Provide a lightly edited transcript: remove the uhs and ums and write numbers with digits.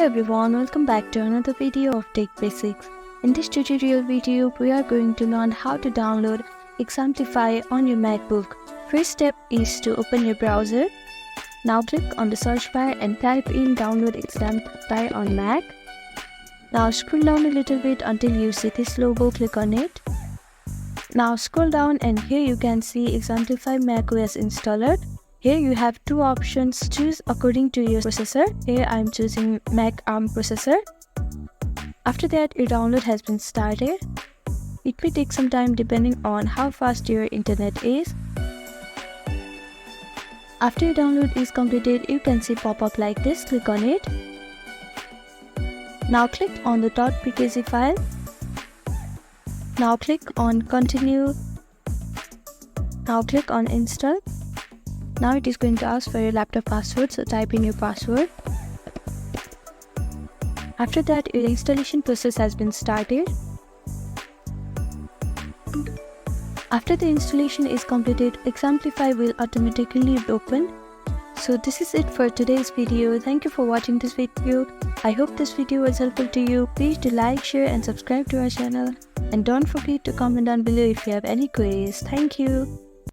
Hello everyone, welcome back to another video of Tech Basics. In this tutorial video, we are going to learn how to download Examplify on your MacBook. First step is to open your browser. Now click on the search bar and type in download Examplify on Mac. Now scroll down a little bit until you see this logo, click on it. Now scroll down and here you can see Examplify macOS installer. Here you have two options, choose according to your processor. Here I am choosing Mac ARM processor. After that, your download has been started. It may take some time depending on how fast your internet is. After your download is completed, you can see pop-up like this, click on it. Now click on the .pkg file. Now click on continue. Now click on install. Now it is going to ask for your laptop password, so type in your password. After that, your installation process has been started. After the installation is completed, Examplify will automatically open. So this is it for today's video. Thank you for watching this video. I hope this video was helpful to you. Please do like, share and subscribe to our channel. And don't forget to comment down below if you have any queries. Thank you.